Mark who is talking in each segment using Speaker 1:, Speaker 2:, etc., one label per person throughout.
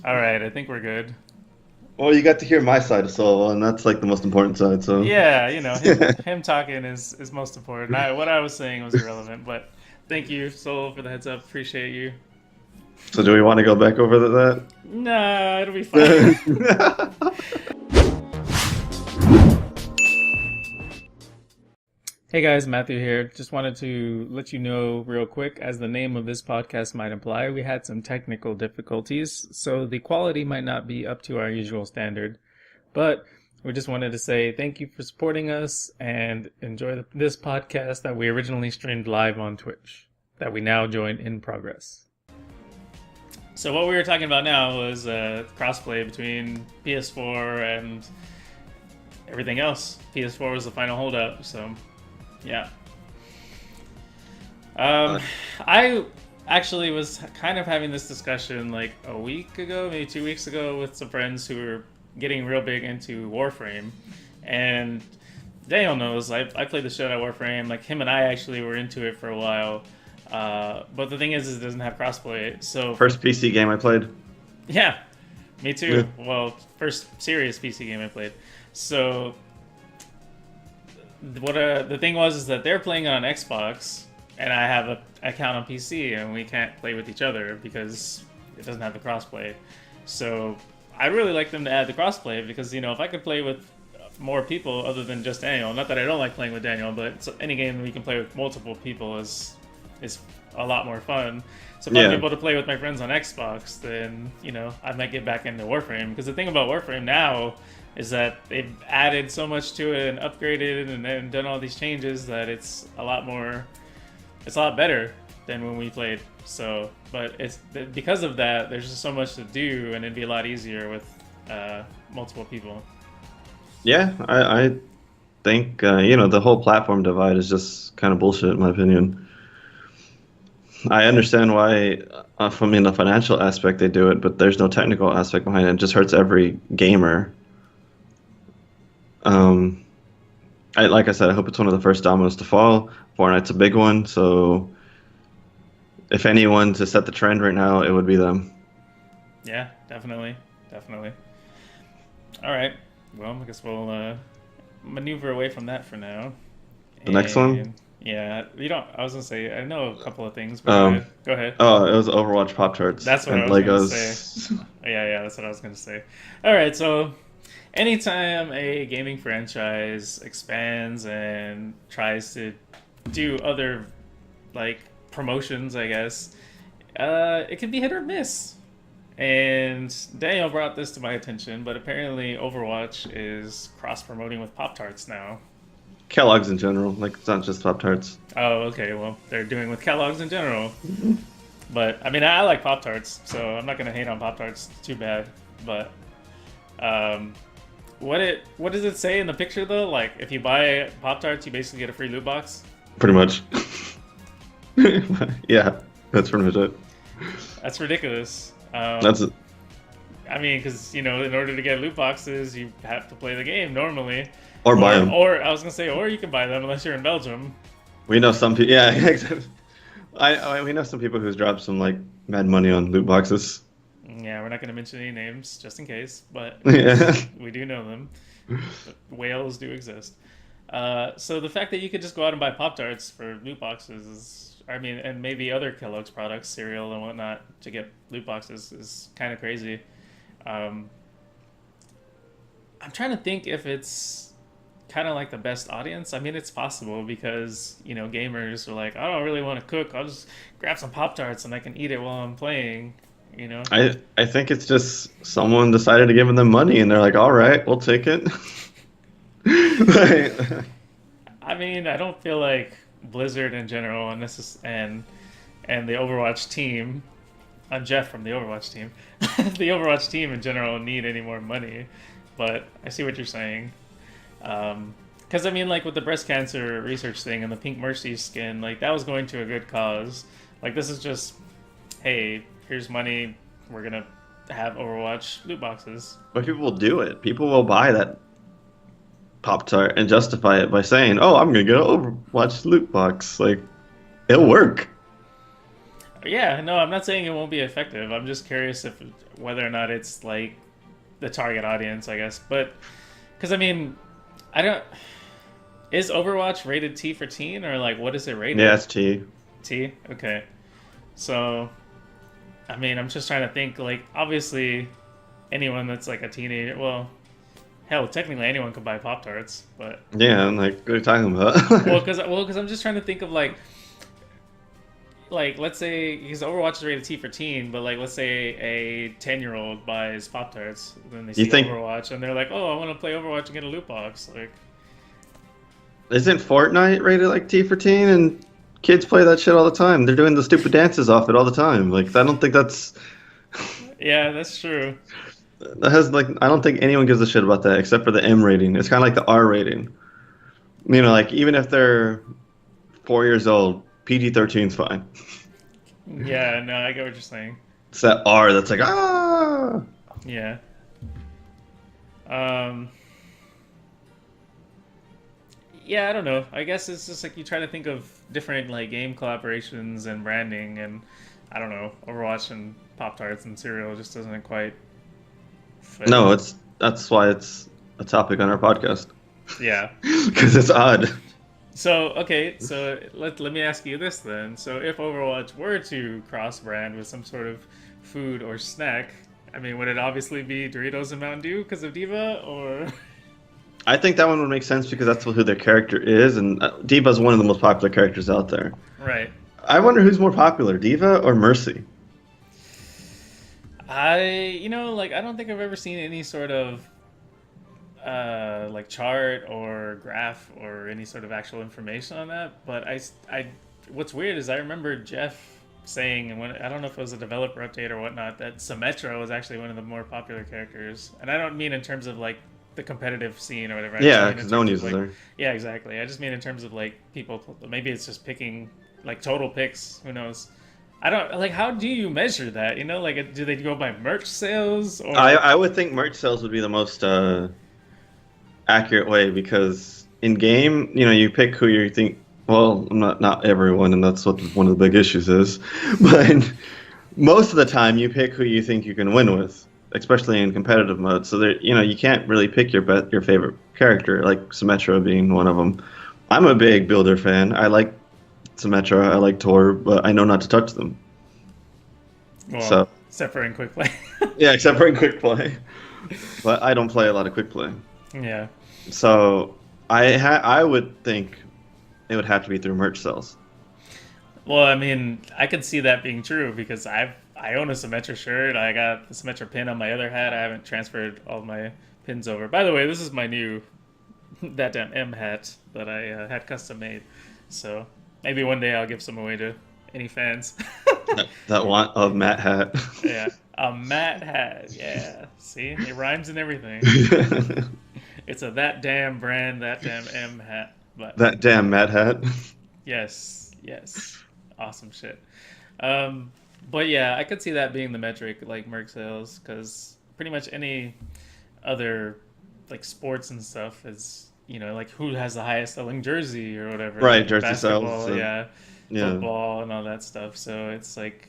Speaker 1: All right, I think we're good.
Speaker 2: Well, you got to hear my side of Solo, and that's like the most important side. So,
Speaker 1: Yeah, him talking is most important. What I was saying was irrelevant, but thank you, Soul, for the heads up. Appreciate you.
Speaker 2: so do we want to go back over
Speaker 1: Nah, it'll be fine.
Speaker 2: that?
Speaker 1: Hey guys, Matthew here. Just wanted to let you know real quick, as the name of this podcast might imply, we had some technical difficulties, so the quality might not be up to our usual standard. But we just wanted to say thank you for supporting us and enjoy this podcast that we originally streamed live on Twitch, that we now join in progress. So what we were talking about now was crossplay between PS4 and everything else. PS4 was the final holdout, so yeah. Um,
Speaker 2: Uh,
Speaker 1: I actually was kind of having this discussion like a week ago, maybe 2 weeks ago, with some friends who were getting real big into Warframe, and Daniel knows I played the shit out of Warframe. Like him and I actually were into it for a while, but the thing is it doesn't have crossplay. So for
Speaker 2: First PC game I played.
Speaker 1: yeah, me
Speaker 2: Yeah.
Speaker 1: too. Well, first serious PC game I played. So the thing was is that they're playing it on Xbox, and I have a account on PC, and we can't play with each other because it doesn't have the crossplay. So I really like them to add the crossplay because if I could play with more people other than just Daniel, not that I don't like playing with Daniel, but any game we can play with multiple people is a lot more fun. So if I'm
Speaker 2: Yeah.
Speaker 1: able to play with my friends on Xbox, then I might get back into Warframe. Because the thing about Warframe now is that they've added so much to it and upgraded and done all these changes that it's a lot better than when we played. So, but it's because of that, there's just so much to do, and it'd be a lot easier with multiple people.
Speaker 2: Yeah, I think the whole platform divide is just kind of bullshit in my opinion. I understand why, from the financial aspect they do it, but there's no technical aspect behind it. It just hurts every gamer. Um, like I said, I hope it's one of the first dominoes to fall. Fortnite's a big one, so if anyone to set the trend right now, it would be them.
Speaker 1: Yeah, definitely, definitely. All right. Well, I guess we'll maneuver away from that for now.
Speaker 2: The next one,
Speaker 1: And yeah, you don't. I was gonna say I know a couple of things, but go
Speaker 2: um,
Speaker 1: ahead. Go ahead.
Speaker 2: oh, it was Overwatch Pop Tarts
Speaker 1: That's what
Speaker 2: and
Speaker 1: I was gonna say.
Speaker 2: Legos.
Speaker 1: Yeah, that's what I was gonna say. All right, so anytime a gaming franchise expands and tries to do other like promotions, I guess, it can be hit or miss. And Daniel brought this to my attention, but apparently Overwatch is cross promoting with Pop Tarts now.
Speaker 2: Kellogg's in general, like it's not just Pop Tarts.
Speaker 1: Oh, okay. Well, they're doing with Kellogg's in general. But I mean, I like Pop Tarts, so I'm not gonna hate on Pop Tarts too bad. But um, what does it say in the picture though? Like, if you buy Pop Tarts, you basically get a free loot box.
Speaker 2: Pretty much. Yeah, that's pretty much it.
Speaker 1: That's ridiculous.
Speaker 2: That's it.
Speaker 1: I mean, because in order to get loot boxes, you have to play the game normally,
Speaker 2: Or buy
Speaker 1: or
Speaker 2: them.
Speaker 1: I was gonna say, or you can buy them unless you're in Belgium.
Speaker 2: We know some people. Yeah, exactly. We know some people who's dropped some like mad money on loot boxes.
Speaker 1: Yeah, we're not gonna mention any names just in case, but
Speaker 2: Yeah.
Speaker 1: we do know them. Whales do exist. So the fact that you could just go out and buy Pop Tarts for loot boxes is, I mean, and maybe other Kellogg's products, cereal and whatnot, to get loot boxes is kind of crazy. Um, I'm trying to think if it's kind of like the best audience. I mean, it's possible because gamers are like, I don't really want to cook. I'll just grab some Pop Tarts and I can eat it while I'm playing. You know.
Speaker 2: I think it's just someone decided to give them money and they're like, all right, we'll take it. Like,
Speaker 1: I mean, I don't feel like Blizzard in general, and this is and the Overwatch team. I'm Jeff from the Overwatch team. The Overwatch team in general need any more money, but I see what you're saying. Because I mean, like with the breast cancer research thing and the Pink Mercy skin, like that was going to a good cause. Like this is just, hey, here's money. We're gonna have Overwatch loot boxes.
Speaker 2: but people will do it. People will buy that Pop Tart and justify it by saying, "Oh, I'm gonna get an Overwatch loot box." Like, it'll work.
Speaker 1: Yeah, no, I'm not saying it won't be effective. I'm just curious if whether or not it's like the target audience, I guess. But because I mean, I don't. Is Overwatch rated T for teen or like what is it
Speaker 2: Yeah,
Speaker 1: rated?
Speaker 2: it's T.
Speaker 1: T. Okay. So I mean, I'm just trying to think. Like obviously, anyone that's like a teenager. Well, hell, technically anyone could buy Pop Tarts, but
Speaker 2: Yeah, I'm like, what are you talking
Speaker 1: well,
Speaker 2: about?
Speaker 1: because I'm just trying to think of like let's say because Overwatch is rated T for teen, but like let's say a 10-year-old buys Pop Tarts, then they
Speaker 2: You
Speaker 1: see
Speaker 2: think
Speaker 1: Overwatch and they're like, oh, I want to play Overwatch and get a loot box. Like,
Speaker 2: isn't Fortnite rated like T for teen and kids play that shit all the time? They're doing the stupid dances off it all the time. Like I don't think
Speaker 1: yeah, that's true.
Speaker 2: that has like I don't think anyone gives a shit about that except for the M rating. It's kind of like the R rating. You know, like even if they're 4 years old, PG-13 is fine.
Speaker 1: Yeah, no, I get what you're saying.
Speaker 2: It's that R that's like ah.
Speaker 1: Yeah. Um. Yeah, I don't know. I guess it's just like you try to think of different like game collaborations and branding, and I don't know, Overwatch and Pop Tarts and cereal just doesn't quite fit.
Speaker 2: No, that's why it's a topic on our podcast
Speaker 1: Yeah.
Speaker 2: because it's odd.
Speaker 1: So okay, so let me ask you this then. So if Overwatch were to cross brand with some sort of food or snack, I mean, would it obviously be Doritos and Mountain Dew because of Diva, or
Speaker 2: I think that one would make sense because that's who their character is, and Diva's one of the most popular characters out there.
Speaker 1: right?
Speaker 2: I wonder who's more popular, Diva or Mercy?
Speaker 1: Like I don't think I've ever seen any sort of like chart or graph or any sort of actual information on that. But what's weird is I remember Jeff saying, and when I don't know if it was a developer update or whatnot, that Symmetra was actually one of the more popular characters. And I don't mean in terms of like the competitive scene or whatever. I just
Speaker 2: Yeah,
Speaker 1: mean in
Speaker 2: because no one
Speaker 1: terms of
Speaker 2: uses
Speaker 1: like,
Speaker 2: her.
Speaker 1: yeah, exactly. I just mean in terms of like people. Maybe it's just picking like total picks. Who knows? I don't like. How do you measure that? You know, like do they go by merch sales or?
Speaker 2: I would think merch sales would be the most accurate way because in game, you know, you pick who you think. Well, not everyone, and that's what one of the big issues is. But most of the time, you pick who you think you can win with, especially in competitive mode. So there, you know, you can't really pick your favorite character, like Symmetra being one of them. I'm a big builder fan. I like Symmetra, I like Tor, but I know not to touch them.
Speaker 1: Well,
Speaker 2: So
Speaker 1: except for in quick play.
Speaker 2: yeah, except for in quick play. But I don't play a lot of quick play.
Speaker 1: Yeah.
Speaker 2: So I would think it would have to be through merch sales.
Speaker 1: Well, I mean, I could see that being true because I own a Symmetra shirt. I got the Symmetra pin on my other hat. I haven't transferred all my pins over. By the way, this is my new that damn M hat that I had custom made. So maybe one day I'll give some away to any fans.
Speaker 2: That want of Matt hat.
Speaker 1: Yeah, a Matt hat. Yeah, see, it rhymes and everything. It's a that damn brand, that damn M hat. But
Speaker 2: That damn Matt hat.
Speaker 1: yes, yes, awesome shit. Um, but yeah, I could see that being the metric, like Merc sales, because pretty much any other like sports and stuff is like who has the highest selling jersey or whatever,
Speaker 2: Right,
Speaker 1: like
Speaker 2: jersey sales.
Speaker 1: basketball, yeah,
Speaker 2: Yeah.
Speaker 1: football and all that stuff. So it's like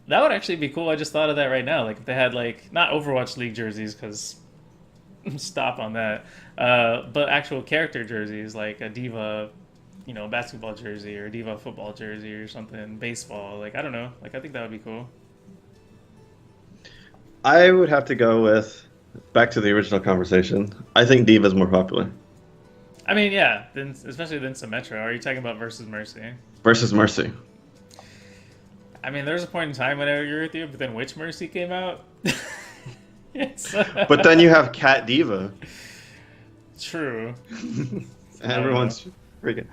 Speaker 1: that would actually be cool. I just thought of that right now. Like if they had like not Overwatch League jerseys, because stop on that, but actual character jerseys like a Diva, basketball jersey or Diva football jersey or something, baseball. Like I don't know. Like I think that would be cool.
Speaker 2: I would have to go with back to the original conversation. I think Diva's more popular
Speaker 1: I mean, yeah, then especially than Symmetra. Are you talking about versus Mercy?
Speaker 2: versus Mercy.
Speaker 1: I mean, there was a point in time when I agree with you, but then which Mercy came out? It's
Speaker 2: But then you have Cat Diva.
Speaker 1: true.
Speaker 2: Everyone's freaking.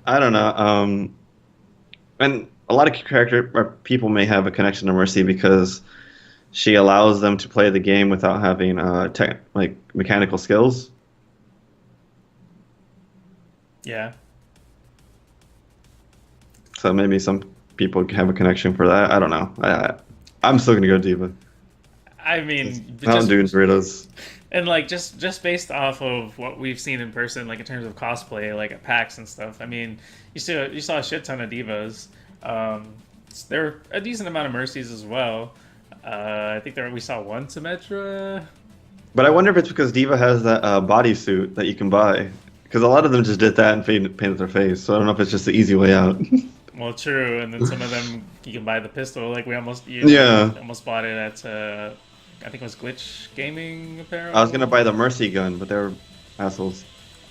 Speaker 2: I don't know. And a lot of character or people may have a connection to Mercy because she allows them to play the game without having like mechanical skills.
Speaker 1: Yeah.
Speaker 2: So maybe some people have a connection for that. I don't know. I'm still gonna go Diva.
Speaker 1: I mean,
Speaker 2: Mountain Dew and Doritos.
Speaker 1: and like just based off of what we've seen in person, like in terms of cosplay, like at PAX and stuff. I mean, you saw a shit ton of divas. There are a decent amount of Mercies as well. I think we saw one Symmetra.
Speaker 2: But I wonder if it's because Diva has that bodysuit that you can buy. Because a lot of them just did that and painted their face. So I don't know if it's just the easy way out.
Speaker 1: Well, true, and then some of them you can buy the pistol. Like we almost almost bought it at I think it was Glitch Gaming Apparel.
Speaker 2: I was gonna buy the Mercy gun, but they're assholes.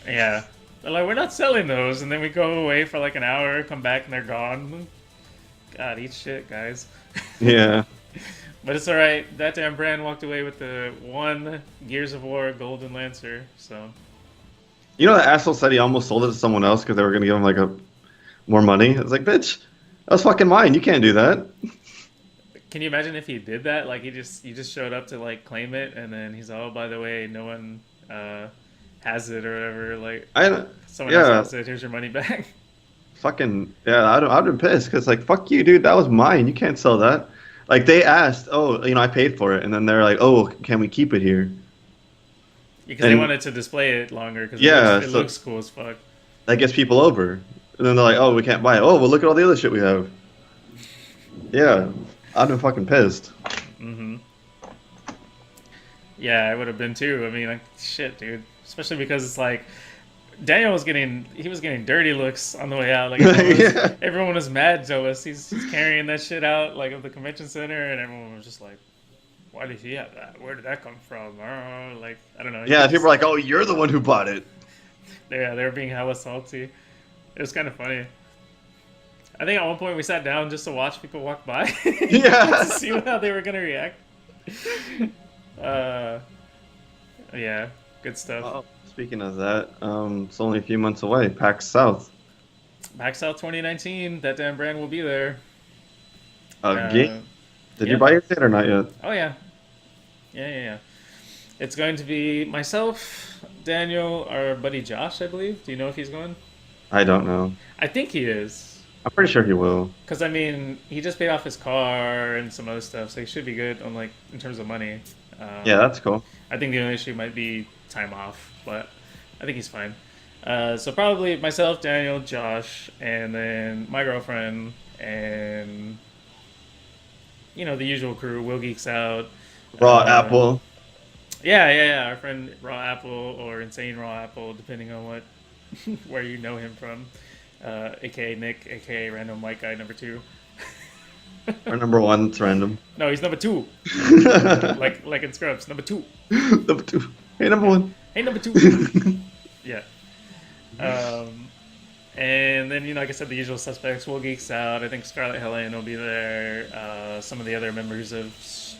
Speaker 1: Yeah, they're like, we're not selling those, and then we go away for like an hour, come back and they're gone. God, eat shit, guys.
Speaker 2: Yeah.
Speaker 1: But it's all right. That damn brand walked away with the one Gears of War Golden Lancer. So.
Speaker 2: You know, the asshole said he almost sold it to someone else because they were gonna give him like more money. It's like, bitch, that was fucking mine. You can't do that.
Speaker 1: Can you imagine if he did that? Like he just showed up to like claim it, and then he's oh, by the way, no one has it or whatever. Like someone else has it. Here's your money back.
Speaker 2: Fucking yeah, I'd been pissed because like fuck you, dude. That was mine. You can't sell that. Like they asked, oh, I paid for it, and then they're like, oh, can we keep it here?
Speaker 1: Because they wanted to display it longer. Because it looks cool as fuck.
Speaker 2: That gets people over. And then they're like, oh, we can't buy it. Oh, well, look at all the other shit we have. Yeah, I'd been fucking pissed.
Speaker 1: Mm-hmm. Yeah, I would have been too. I mean, like, shit, dude. Especially because it's like, Daniel was getting dirty looks on the way out. Like, everyone was mad jealous. He's carrying that shit out, like, of the convention center, and everyone was just like, why did he have that? Where did that come from? Like, I don't know.
Speaker 2: Yeah, people were like, oh, you're the one who bought it.
Speaker 1: Yeah, they were being hella salty. It was kind of funny. I think at one point we sat down just to watch people walk by.
Speaker 2: Yeah.
Speaker 1: To see how they were going to react. Yeah, good stuff.
Speaker 2: Oh, speaking of that, it's only a few months away. PAX South.
Speaker 1: PAX South 2019. That damn brand will be there.
Speaker 2: Did you buy your ticket or not yet?
Speaker 1: Oh, yeah. Yeah. It's going to be myself, Daniel, our buddy Josh, I believe. Do you know if he's going?
Speaker 2: I don't know.
Speaker 1: I think he is.
Speaker 2: I'm pretty sure he will.
Speaker 1: Because, I mean, he just paid off his car and some other stuff, so he should be good on, like, in terms of money.
Speaker 2: Yeah, that's cool.
Speaker 1: I think the only issue might be time off, but I think he's fine. So probably myself, Daniel, Josh, and then my girlfriend, and, you know, the usual crew, Will Geeks Out.
Speaker 2: Raw Apple.
Speaker 1: Yeah. Our friend Raw Apple or Insane Raw Apple, depending on where you know him from. AKA Nick, AKA Random White Guy number 2.
Speaker 2: Our number 1's random.
Speaker 1: No, he's number 2. like in Scrubs, number 2.
Speaker 2: Number 2. Hey, number 1.
Speaker 1: Hey, number 2. Yeah. And then, you know, like I said, the usual suspects. Will Geeks Out. I think Scarlett Helene will be there. Some of the other members of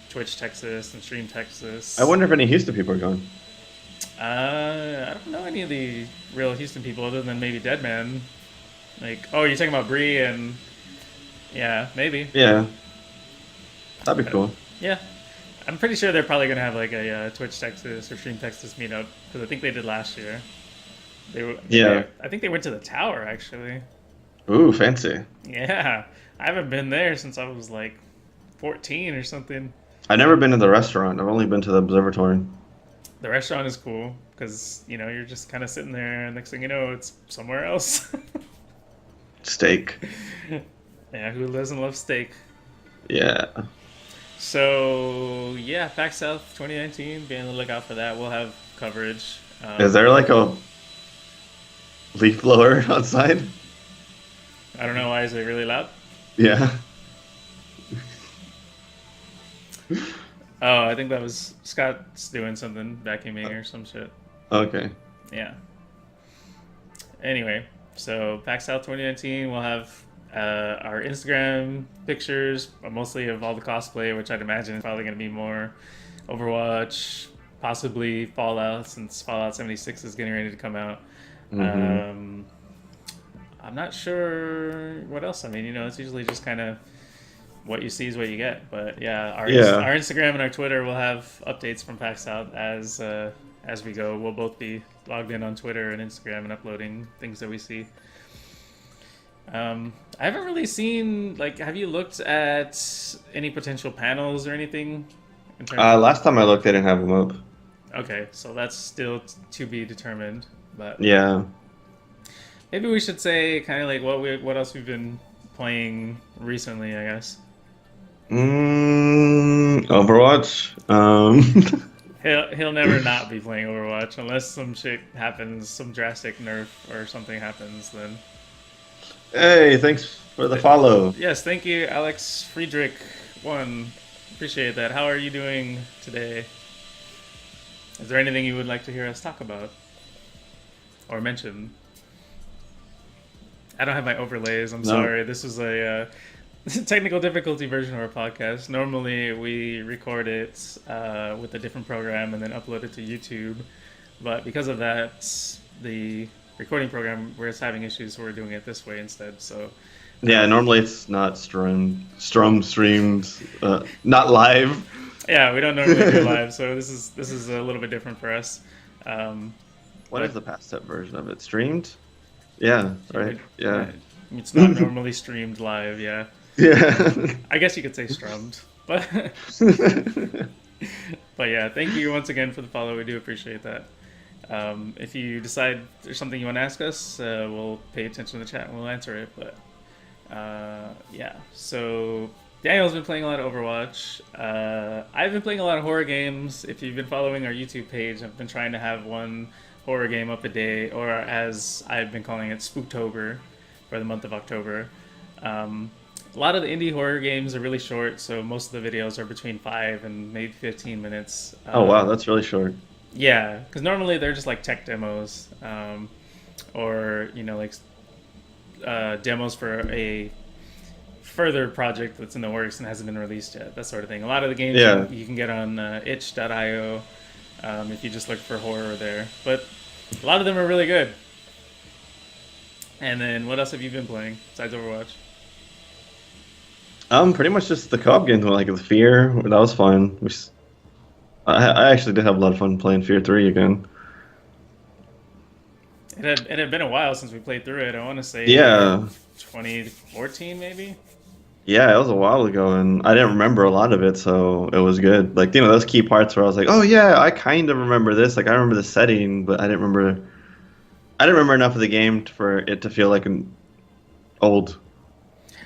Speaker 1: Twitch Texas and Stream Texas.
Speaker 2: I wonder if any Houston people are going.
Speaker 1: I don't know any of the real Houston people other than maybe Deadman. Like, oh, you're talking about Bree and... Yeah, maybe.
Speaker 2: Yeah. That'd be cool.
Speaker 1: Yeah. I'm pretty sure they're probably going to have like a Twitch Texas or Stream Texas meetup, because I think they did last year. I think they went to the tower, actually.
Speaker 2: Ooh, fancy.
Speaker 1: Yeah. I haven't been there since I was like 14 or something.
Speaker 2: I've never been to the restaurant. I've only been to the observatory.
Speaker 1: The restaurant is cool because, you know, you're just kind of sitting there and next thing you know, it's somewhere else.
Speaker 2: Steak.
Speaker 1: Yeah, who doesn't love steak?
Speaker 2: Yeah.
Speaker 1: So, yeah, PAX South 2019, be on the lookout for that. We'll have coverage.
Speaker 2: Is there like a leaf blower outside?
Speaker 1: I don't know, why is it really loud?
Speaker 2: Yeah.
Speaker 1: Oh, I think that was Scott's doing something, vacuuming or some shit.
Speaker 2: Okay.
Speaker 1: Yeah. Anyway, so PAX South 2019, we'll have our Instagram pictures, mostly of all the cosplay, which I'd imagine is probably going to be more Overwatch, possibly Fallout, since Fallout 76 is getting ready to come out. Mm-hmm. I'm not sure what else. I mean, you know, it's usually just kind of what you see is what you get. But yeah, our Instagram and our Twitter will have updates from PAX South as we go. We'll both be logged in on Twitter and Instagram and uploading things that we see. I haven't really seen, like, have you looked at any potential panels or anything?
Speaker 2: Last time I looked, they didn't have them up.
Speaker 1: Okay, so that's still to be determined. But
Speaker 2: yeah,
Speaker 1: maybe we should say kind of like what else we've been playing recently, I guess.
Speaker 2: Overwatch.
Speaker 1: He'll never not be playing Overwatch unless some shit happens, some drastic nerf or something happens. Then
Speaker 2: Hey, thanks for the follow.
Speaker 1: yes, thank you, Alex Friedrich. One, appreciate that. How are you doing today? Is there anything you would like to hear us talk about or mention? I don't have my overlays. I'm sorry. This is a technical difficulty version of our podcast. Normally, we record it with a different program and then upload it to YouTube. But because of that, the recording program where it's having issues, so we're doing it this way instead. So
Speaker 2: Yeah, normally it's not streamed, not live.
Speaker 1: yeah, we don't normally do live, so this is a little bit different for us.
Speaker 2: What is the past step version of it? Streamed? Yeah, right. Yeah.
Speaker 1: It's not normally streamed live. Yeah.
Speaker 2: Yeah.
Speaker 1: I guess you could say strummed, but but yeah, thank you once again for the follow. We do appreciate that. If you decide there's something you want to ask us, we'll pay attention to the chat and we'll answer it. But yeah, so Daniel's been playing a lot of Overwatch. I've been playing a lot of horror games. If you've been following our YouTube page, I've been trying to have one horror game up a day, or as I've been calling it, Spooktober, for the month of October. A lot of the indie horror games are really short, so most of the videos are between 5 and maybe 15 minutes.
Speaker 2: Oh wow, that's really short.
Speaker 1: Yeah, because normally they're just like tech demos, or like demos for a further project that's in the works and hasn't been released yet. That sort of thing. A lot of the games you can get on itch.io if you just look for horror there, but a lot of them are really good. And then what else have you been playing besides Overwatch?
Speaker 2: Pretty much just the co-op games, like the Fear. That was fun. I actually did have a lot of fun playing Fear 3 again.
Speaker 1: It had been a while since we played through it. I want to say 2014 maybe.
Speaker 2: Yeah, it was a while ago, and I didn't remember a lot of it, so it was good. Like those key parts where I was like, oh yeah, I kind of remember this. Like I remember the setting, but I didn't remember enough of the game for it to feel like an old.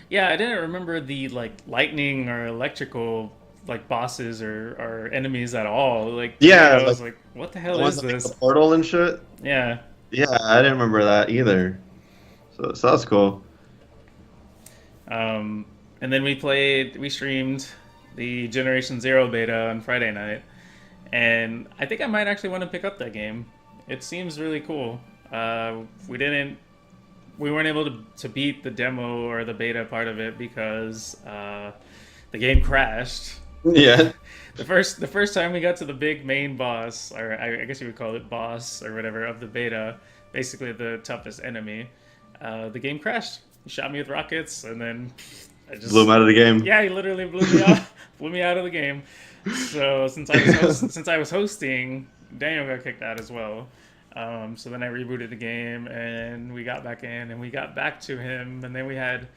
Speaker 1: Yeah, I didn't remember the lightning or electrical bosses or enemies at all. I was like, what the hell is this?
Speaker 2: The portal and shit.
Speaker 1: Yeah.
Speaker 2: Yeah, I didn't remember that either. So that was cool.
Speaker 1: And then we streamed the Generation Zero beta on Friday night, and I think I might actually want to pick up that game. It seems really cool. We weren't able to beat the demo or the beta part of it because the game crashed.
Speaker 2: Yeah.
Speaker 1: The first time we got to the big main boss, or I guess you would call it boss or whatever, of the beta, basically the toughest enemy, the game crashed. He shot me with rockets, and then I just
Speaker 2: blew him out of the game.
Speaker 1: Yeah, he literally blew me out of the game. So since I was hosting, Daniel got kicked out as well. So then I rebooted the game, and we got back in, and we got back to him, and then we had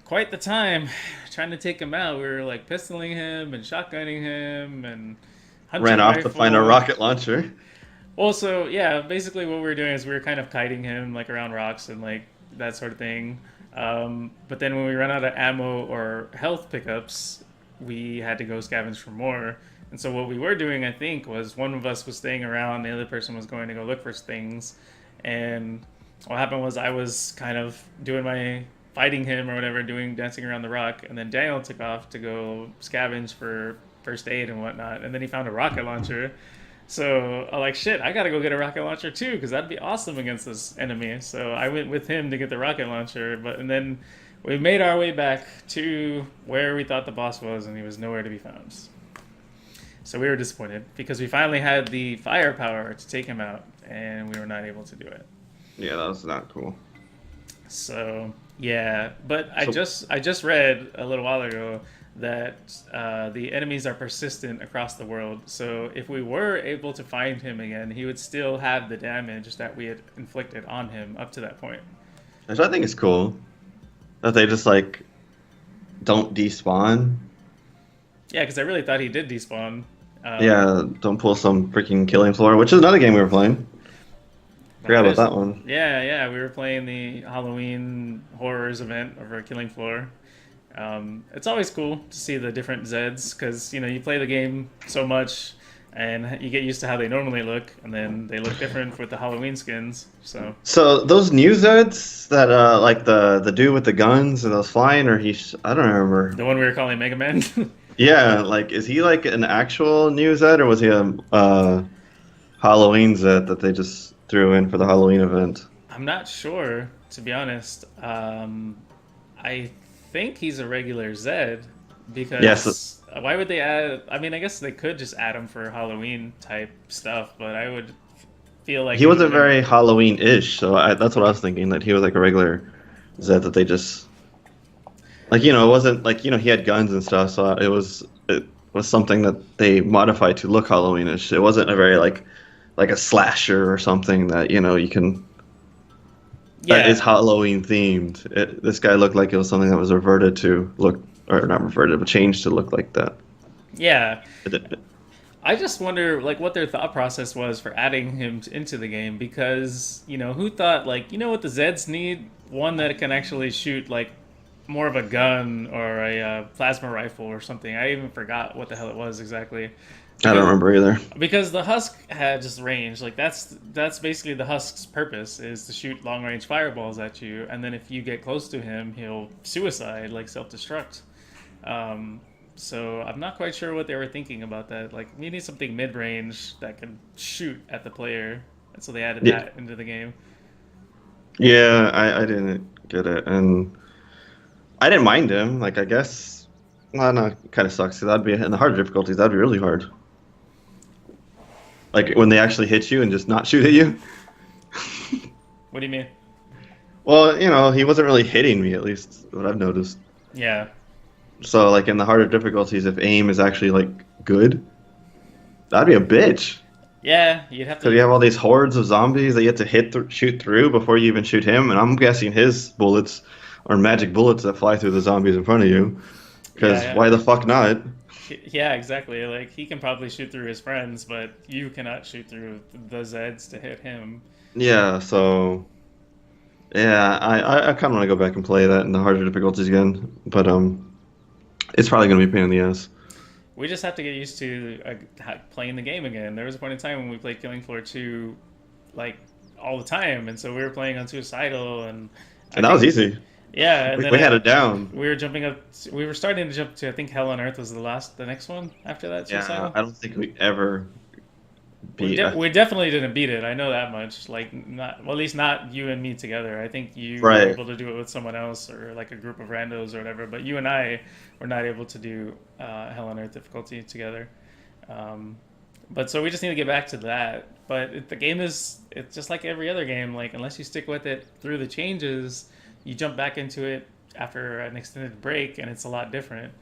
Speaker 1: quite the time trying to take him out. We were pistoling him and shotgunning him and
Speaker 2: ran off to find a rocket launcher.
Speaker 1: Also, yeah, basically what we were doing is we were kind of kiting him around rocks and that sort of thing. But then when we ran out of ammo or health pickups, we had to go scavenge for more. And so what we were doing, I think, was one of us was staying around, the other person was going to go look for things. And what happened was I was kind of doing my fighting him or whatever, dancing around the rock, and then Daniel took off to go scavenge for first aid and whatnot, and then he found a rocket launcher. So I'm like, shit, I gotta go get a rocket launcher too, because that'd be awesome against this enemy. So I went with him to get the rocket launcher, and then we made our way back to where we thought the boss was, and he was nowhere to be found. So we were disappointed because we finally had the firepower to take him out, and we were not able to do it.
Speaker 2: Yeah, that was not cool.
Speaker 1: So yeah, but I just read a little while ago that the enemies are persistent across the world. So if we were able to find him again, he would still have the damage that we had inflicted on him up to that point.
Speaker 2: Which I think is cool. That they just don't despawn.
Speaker 1: Yeah, because I really thought he did despawn.
Speaker 2: Yeah, don't pull some freaking killing floor, which is another game we were playing. Forgot
Speaker 1: That
Speaker 2: about
Speaker 1: is,
Speaker 2: that one.
Speaker 1: yeah. We were playing the Halloween horrors event over at Killing Floor. It's always cool to see the different Zeds because you play the game so much, and you get used to how they normally look, and then they look different with the Halloween skins. So
Speaker 2: So those new Zeds that like the dude with the guns and those flying, or I don't remember.
Speaker 1: the one we were calling Mega Man.
Speaker 2: Yeah, like is he like an actual new Zed, or was he a Halloween Zed that they just threw in for the Halloween event?
Speaker 1: I'm not sure, to be honest. I think he's a regular Zed
Speaker 2: Yes,
Speaker 1: because why would they add? I mean, I guess they could just add him for Halloween type stuff, but I would feel like
Speaker 2: he
Speaker 1: it would have
Speaker 2: wasn't
Speaker 1: been.
Speaker 2: very Halloween-ish, so that's what I was thinking, that he was like a regular Zed that they just like it wasn't like he had guns and stuff, so it was something that they modified to look Halloweenish. It wasn't a very like a slasher or something that you can that is
Speaker 1: Yeah,
Speaker 2: Halloween themed. This guy looked like it was something that was reverted to look, or not reverted, but changed to look like that.
Speaker 1: yeah.
Speaker 2: It-
Speaker 1: I just wonder like what their thought process was for adding him into the game because who thought like what the Zeds need one that can actually shoot like more of a gun or a plasma rifle or something. I even forgot what the hell it was exactly
Speaker 2: I don't
Speaker 1: because
Speaker 2: remember either.
Speaker 1: the Husk had just range. Like that's basically the Husk's purpose is to shoot long range fireballs at you, and then if you get close to him, he'll suicide like self destruct. Um, so I'm not quite sure what they were thinking about that. Like we need something mid range that can shoot at the player, and so they added
Speaker 2: Yeah,
Speaker 1: that into the game.
Speaker 2: yeah, I didn't get it, and I didn't mind him. Like I guess, well, no, it kind of sucks. 'Cause that'd be in the harder difficulties. That'd be really hard. Like when they actually hit you and just not shoot at you.
Speaker 1: What do you mean?
Speaker 2: Well, he wasn't really hitting me, at least what I've noticed.
Speaker 1: Yeah,
Speaker 2: So, like in the harder difficulties, if aim is actually like good, that'd be a bitch.
Speaker 1: yeah. You'd have
Speaker 2: Because you
Speaker 1: to.
Speaker 2: have all these hordes of zombies that you have to shoot through before you even shoot him, and I'm guessing his bullets are magic bullets that fly through the zombies in front of you.
Speaker 1: Yeah,
Speaker 2: Because
Speaker 1: yeah.
Speaker 2: why the fuck not?
Speaker 1: Yeah, exactly. Like he can probably shoot through his friends, but you cannot shoot through the Zeds to hit him.
Speaker 2: Yeah. So yeah, I kind of want to go back and play that in the harder difficulties again, but it's probably gonna be a pain in the ass.
Speaker 1: We just have to get used to playing the game again. There was a point in time when we played Killing Floor 2 like all the time, and so we were playing on Suicidal, and I
Speaker 2: And that was
Speaker 1: think
Speaker 2: easy.
Speaker 1: yeah, and
Speaker 2: We,
Speaker 1: then
Speaker 2: we had it down.
Speaker 1: we were jumping up. We were starting to jump to I think Hell on Earth was the next one after that
Speaker 2: Yeah,
Speaker 1: Suicidal.
Speaker 2: I don't think we ever beat.
Speaker 1: We definitely didn't beat it. I know that much. Like not well, at least not you and me together. I think you were
Speaker 2: Right.
Speaker 1: able to do it with someone else or like a group of randos or whatever. But you and I were not able to do Hell on Earth difficulty together. Um, but so we just need to get back to that. But the game it's just like every other game. Like unless you stick with it through the changes, you jump back into it after an extended break, and it's a lot different.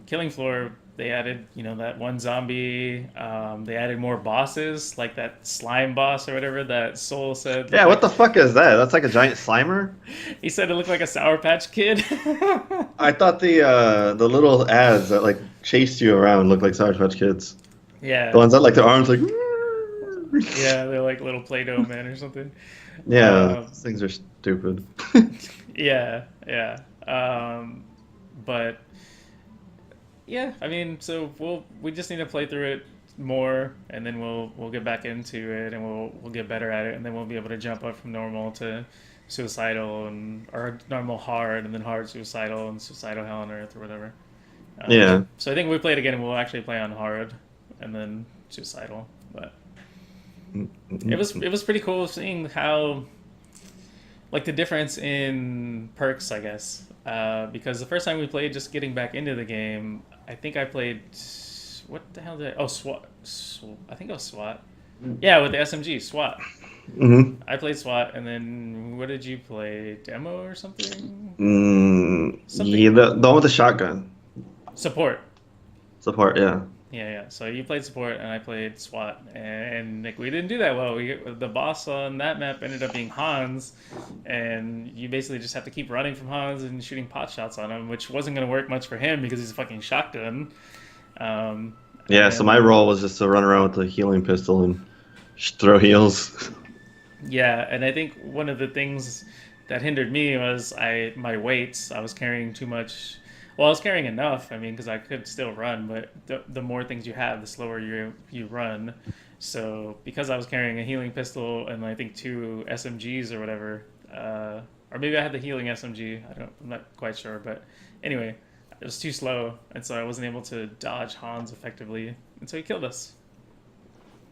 Speaker 1: Killing Floor, they added, that one zombie. They added more bosses, like that slime boss or whatever that Soul said
Speaker 2: Yeah,
Speaker 1: looked
Speaker 2: what
Speaker 1: like.
Speaker 2: the fuck is that? That's like a giant slimer.
Speaker 1: He said it looked like a Sour Patch Kid.
Speaker 2: I thought the little ads that like chased you around looked like Sour Patch Kids. The
Speaker 1: Yeah,
Speaker 2: ones that like their arms like.
Speaker 1: yeah, they're like little Play-Doh men or something.
Speaker 2: Yeah,
Speaker 1: Um,
Speaker 2: these things are stupid.
Speaker 1: yeah, yeah. But yeah, I mean, so we just need to play through it more, and then we'll get back into it, and we'll get better at it, and then we'll be able to jump up from normal to suicidal and or normal hard, and then hard suicidal and suicidal hell on earth or whatever.
Speaker 2: Yeah.
Speaker 1: So I think when we play it again, we'll actually play on hard, and then suicidal. But it was pretty cool seeing how like the difference in perks, I guess. Because the first time we played, just getting back into the game, I think I played. What the hell did I? Oh, SWAT. I think it was SWAT. Yeah, with the SMG, SWAT.
Speaker 2: Mm-hmm.
Speaker 1: I played SWAT, and then what did you play? Demo or something?
Speaker 2: Yeah,
Speaker 1: Something
Speaker 2: the one with the shotgun
Speaker 1: support.
Speaker 2: support. Yeah.
Speaker 1: Yeah, yeah. So you played support, and I played SWAT, and like we didn't do that well. The boss on that map ended up being Hans, and you basically just have to keep running from Hans and shooting pot shots on him, which wasn't going to work much for him because he's a fucking shotgun. Um,
Speaker 2: Yeah. So my
Speaker 1: and
Speaker 2: role was just to run around with the healing pistol and throw heals.
Speaker 1: Yeah, and I think one of the things that hindered me was my weights. I was carrying too much. Well, I was carrying enough. I mean, because I could still run, but the more things you have, the slower you run. So because I was carrying a healing pistol and I think two SMGs or whatever, or maybe I had the healing SMG. I'm not quite sure, but anyway, it was too slow, and so I wasn't able to dodge Hans effectively, and so he killed us.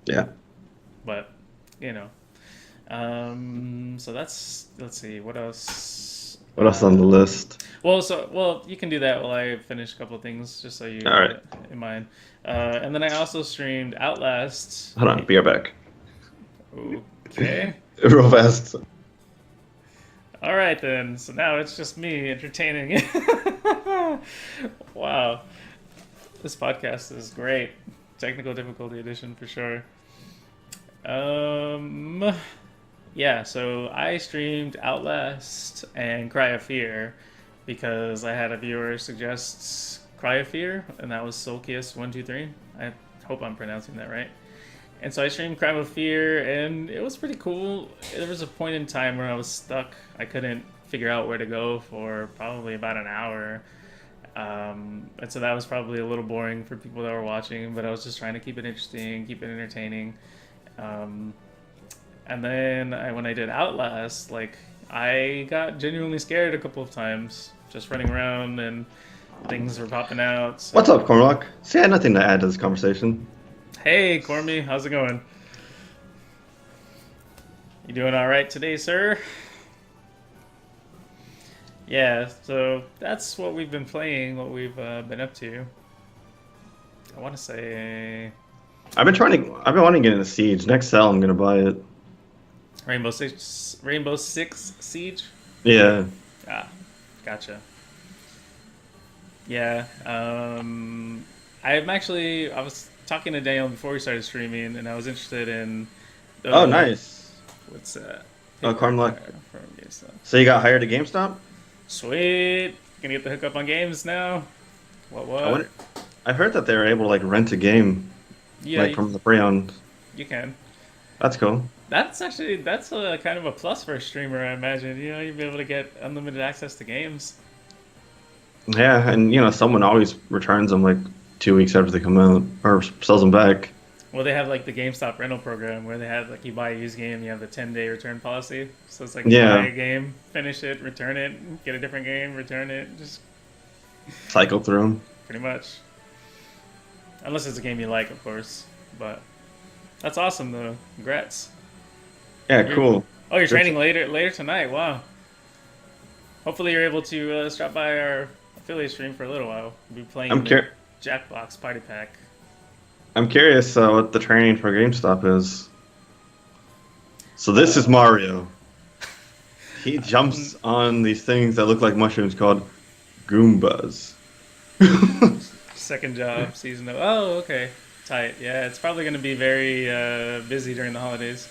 Speaker 2: Yeah.
Speaker 1: But you know. So that's let's see what else.
Speaker 2: What else on the list?
Speaker 1: Well, you can do that while I finish a couple of things, just so you
Speaker 2: All
Speaker 1: have
Speaker 2: right.
Speaker 1: it in mind. And then I also streamed Outlast.
Speaker 2: Hold on. Be right back.
Speaker 1: Okay.
Speaker 2: Real fast.
Speaker 1: All right then. So now it's just me entertaining. Wow, this podcast is great. Technical difficulty edition for sure. Um. Yeah, so I streamed Outlast and Cry of Fear because I had a viewer suggest Cry of Fear, and that was Solkius123. I hope I'm pronouncing that right. And so I streamed Cry of Fear, and it was pretty cool. There was a point in time where I was stuck. I couldn't figure out where to go for probably about an hour. And so that was probably a little boring for people that were watching, but I was just trying to keep it interesting, keep it entertaining. And then when I did Outlast, like, I got genuinely scared a couple of times, just running around and things were popping out. So.
Speaker 2: What's up, Cormac? See, I had nothing to add to this conversation.
Speaker 1: Hey, Cormy, how's it going? You doing all right today, sir? Yeah, so that's what we've been playing, what we've been up to. I want to say
Speaker 2: I've been wanting to get into Siege. Next sell, I'm gonna buy it.
Speaker 1: Rainbow Six Siege.
Speaker 2: Yeah.
Speaker 1: Ah, gotcha. Yeah, I was talking to Daniel before we started streaming, and I was interested in.
Speaker 2: Oh, nice.
Speaker 1: What's that?
Speaker 2: Oh, Cormac.
Speaker 1: From GameStop.
Speaker 2: So you got hired at GameStop?
Speaker 1: Sweet. Gonna get the hookup on games now. What?
Speaker 2: I heard that they were able to like rent a game,
Speaker 1: Yeah,
Speaker 2: like from the pre-owned.
Speaker 1: you can.
Speaker 2: That's cool.
Speaker 1: That's a kind of a plus for a streamer, I imagine. You know, you'd be able to get unlimited access to games.
Speaker 2: Yeah, and someone always returns them like 2 weeks after they come out, or sells them back.
Speaker 1: Well, they have like the GameStop rental program where they have like you buy a used game, you have the 10-day return policy. So it's like
Speaker 2: Yeah.
Speaker 1: buy a game, finish it, return it, get a different game, return it, just
Speaker 2: Cycle through them.
Speaker 1: pretty much. Unless it's a game you like, of course. But that's awesome though. Congrats.
Speaker 2: Yeah, cool.
Speaker 1: Oh, you're training later tonight. Wow. Hopefully you're able to stop by our affiliate stream for a little while. We'll be playing the Jackbox Party Pack.
Speaker 2: I'm curious what the training for GameStop is. So this is Mario. He jumps on these things that look like mushrooms called Goombas.
Speaker 1: Second job, season of... Oh, okay. Tight. Yeah, it's probably going to be very busy during the holidays.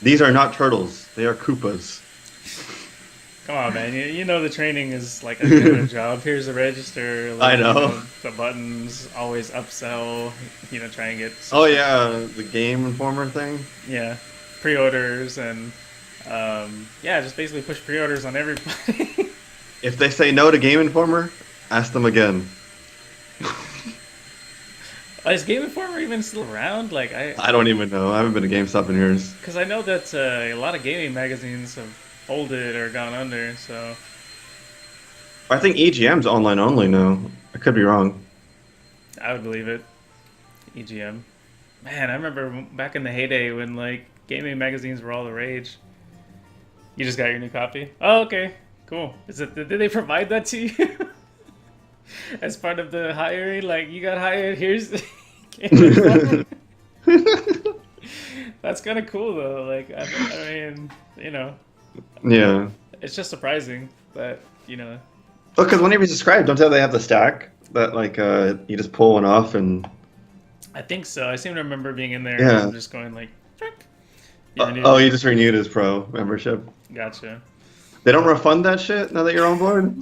Speaker 2: These are not turtles. They are Koopas.
Speaker 1: Come on, man. You know the training is like a good job. Here's the register. Like,
Speaker 2: I know.
Speaker 1: The buttons, always upsell. Try and get...
Speaker 2: Oh, yeah. The Game Informer thing?
Speaker 1: Yeah. Pre-orders and... just basically push pre-orders on everybody.
Speaker 2: If they say no to Game Informer, ask them again.
Speaker 1: Is Game Informer even still around? Like
Speaker 2: I don't even know. I haven't been to GameStop in years.
Speaker 1: Because I know that a lot of gaming magazines have folded or gone under, so...
Speaker 2: I think EGM's online only now. I could be wrong.
Speaker 1: I would believe it. EGM. Man, I remember back in the heyday when, like, gaming magazines were all the rage. You just got your new copy? Oh, okay. Cool. Did they provide that to you? As part of the hiring? Like, you got hired, here's... That's kind of cool, though. Like, I mean,
Speaker 2: Yeah.
Speaker 1: It's just surprising that,
Speaker 2: Well, because whenever you subscribe, don't they have the stack that, like, you just pull one off and...
Speaker 1: I think so. I seem to remember being in there
Speaker 2: Yeah.
Speaker 1: and just going, like...
Speaker 2: you just renewed his pro membership.
Speaker 1: Gotcha.
Speaker 2: They don't refund that shit now that you're on board?